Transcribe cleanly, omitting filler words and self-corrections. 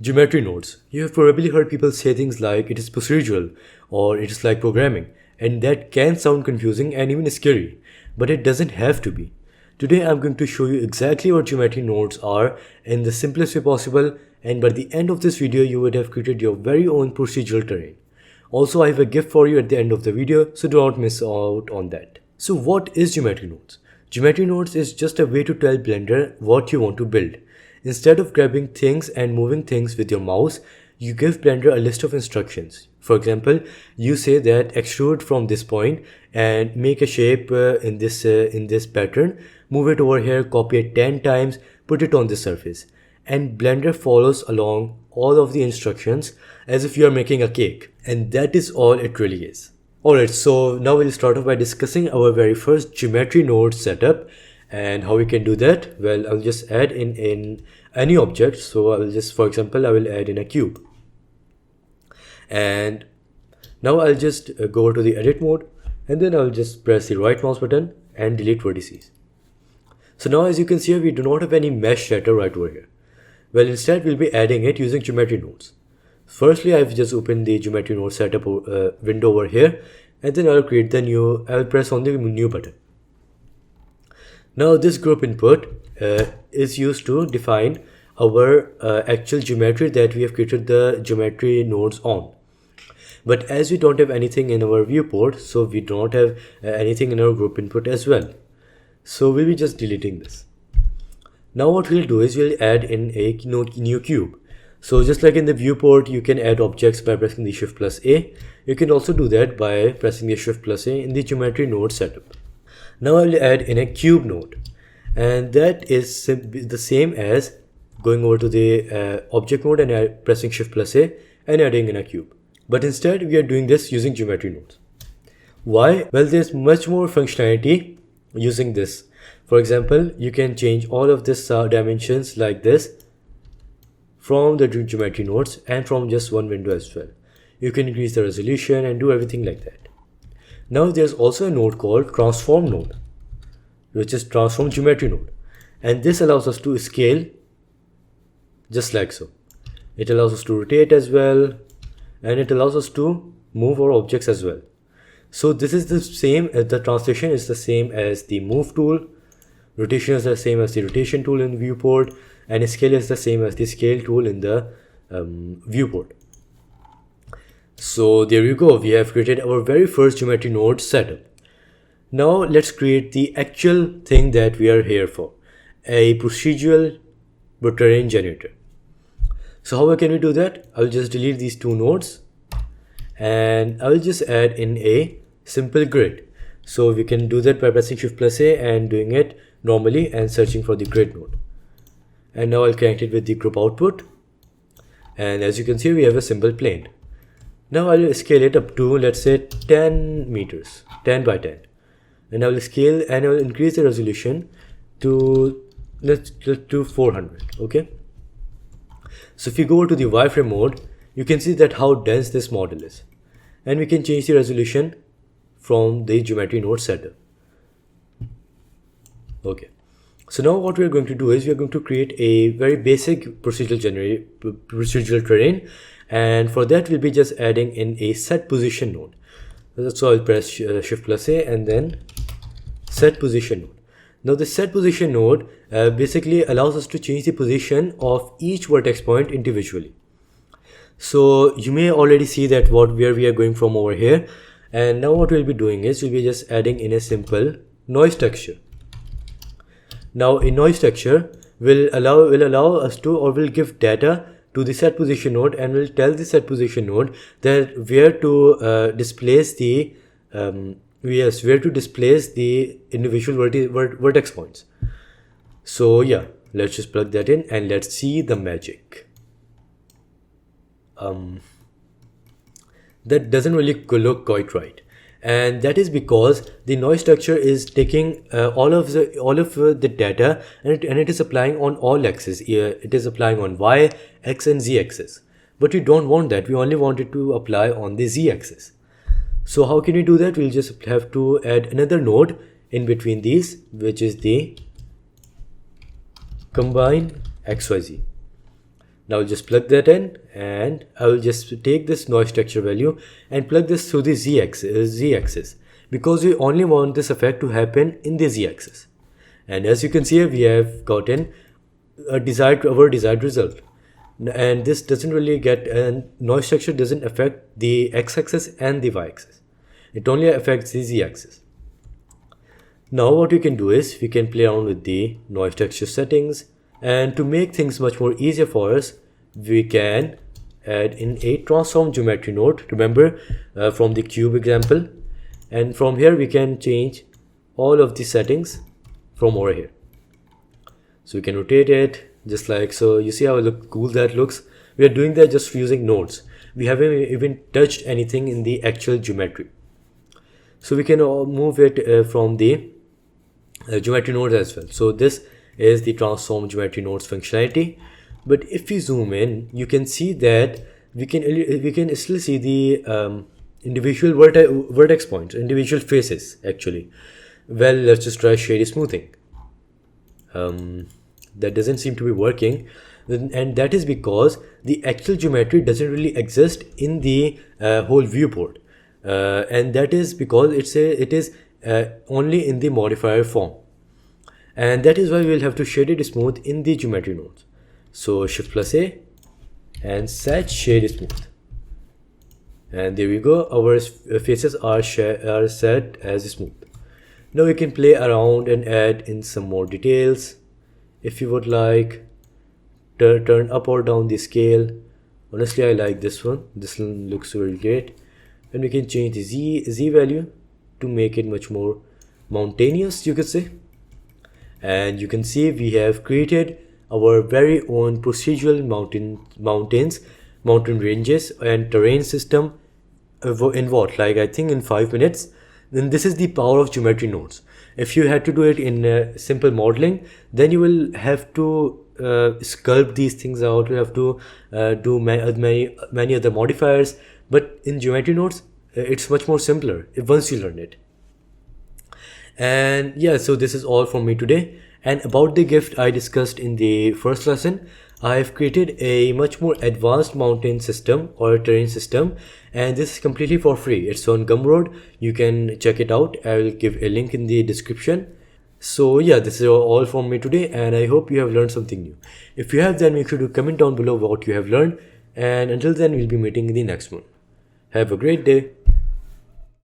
Geometry nodes. You have probably heard people say things like it is procedural or it is like programming, and that can sound confusing and even scary, but it doesn't have to be. Today I'm going to show you exactly what geometry nodes are in the simplest way possible, and by the end of this video you would have created your very own procedural terrain. Also, I have a gift for you at the end of the video, so do not miss out on that. So what is geometry nodes? Geometry nodes is just a way to tell Blender what you want to build. Instead of grabbing things and moving things with your mouse, you give Blender a list of instructions. For example, you say that extrude from this point and make a shape in this pattern, move it over here, copy it 10 times, put it on the surface. And Blender follows along all of the instructions as if you are making a cake. And that is all it really is. Alright, so now we'll start off by discussing our very first geometry node setup. And how we can do that? Well, I'll just add in any object. So I will just, for example, I will add in a cube. And now I'll just go over to the edit mode, and then I'll just press the right mouse button and delete vertices. So now as you can see, we do not have any mesh shader right over here. Well, instead we'll be adding it using geometry nodes. Firstly, I've just opened the geometry node setup window over here, and then I'll create the new, I'll press on the new button. Now this group input is used to define our actual geometry that we have created the geometry nodes on. But as we don't have anything in our viewport, so we don't have anything in our group input as well. So we'll be just deleting this. Now what we'll do is we'll add in a new cube. So just like in the viewport, you can add objects by pressing the Shift plus A. You can also do that by pressing the Shift plus A in the geometry node setup. Now I will add in a cube node, and that is the same as going over to the object node and pressing Shift plus A and adding in a cube. But instead we are doing this using geometry nodes. Why? Well, there's much more functionality using this. For example, you can change all of this dimensions like this from the geometry nodes and from just one window as well. You can increase the resolution and do everything like that. Now there's also a node called transform node, which is transform geometry node, and this allows us to scale just like so. It allows us to rotate as well, and it allows us to move our objects as well. So this is the same, the translation is the same as the move tool, rotation is the same as the rotation tool in the viewport, and scale is the same as the scale tool in the viewport. So there you go, we have created our very first geometry node setup. Now let's create the actual thing that we are here for, a procedural terrain generator. So how can we do that? I will just delete these two nodes, and I will just add in a simple grid. So we can do that by pressing Shift plus A and doing it normally and searching for the grid node. And now I'll connect it with the group output, and as you can see, we have a simple plane. Now I will scale it up to, let's say, 10 meters, 10 by 10. And I will scale and I will increase the resolution to 400, okay? So if you go to the wireframe mode, you can see that how dense this model is. And we can change the resolution from the geometry node setup. Okay. So now what we are going to do is we are going to create a very basic procedural terrain. And for that, we'll be just adding in a set position node. So I'll press Shift plus A and then set position node. Now the set position node basically allows us to change the position of each vertex point individually. So you may already see that where we are going from over here. And now what we'll be doing is we'll be just adding in a simple noise texture. Now a noise texture will allow us to, or will give data to the set position node, and will tell the set position node that where to displace the individual vertex points. So yeah, let's just plug that in and let's see the magic. That doesn't really look quite right, and that is because the noise structure is taking all of the data and it is applying on all axes. It is applying on y, x and z axis, but we don't want that. We only want it to apply on the z axis. So how can we do that? We'll just have to add another node in between these, which is the combine xyz. Now I'll just plug that in, and I will just take this noise texture value and plug this through the z-axis, because we only want this effect to happen in the z-axis. And as you can see here, we have gotten our desired result. And this doesn't really get, and noise texture doesn't affect the x-axis and the y-axis. It only affects the z-axis. Now what we can do is we can play around with the noise texture settings, and to make things much more easier for us, we can add in a transform geometry node, remember from the cube example, and from here we can change all of the settings from over here. So we can rotate it just like so. You see how cool that looks? We are doing that just using nodes. We haven't even touched anything in the actual geometry. So we can move it from the geometry nodes as well. So this is the transform geometry nodes functionality. But if we zoom in, you can see that we can still see the individual vertex points, individual faces actually. Well, let's just try shade smoothing. That doesn't seem to be working, and that is because the actual geometry doesn't really exist in the whole viewport, and that is because it is only in the modifier form, and that is why we will have to shade it smooth in the geometry nodes. So Shift plus A and set shade smooth, and there we go. Our faces are set as smooth. Now we can play around and add in some more details if you would like. Turn up or down the scale. Honestly, I like this one. This one looks very great. And we can change the z value to make it much more mountainous, you could say. And you can see we have created our very own procedural mountain ranges and terrain system in what, like I think in 5 minutes. Then this is the power of geometry nodes. If you had to do it in simple modeling, then you will have to sculpt these things out. You have to do many other modifiers. But in geometry nodes, it's much more simpler once you learn it. And yeah, so this is all from me today. And about the gift I discussed in the first lesson, I have created a much more advanced mountain system or terrain system, and this is completely for free. It's on Gumroad. You can check it out. I will give a link in the description. So yeah, this is all from me today, and I hope you have learned something new. If you have, then make sure to comment down below what you have learned, and until then, we'll be meeting in the next one. Have a great day.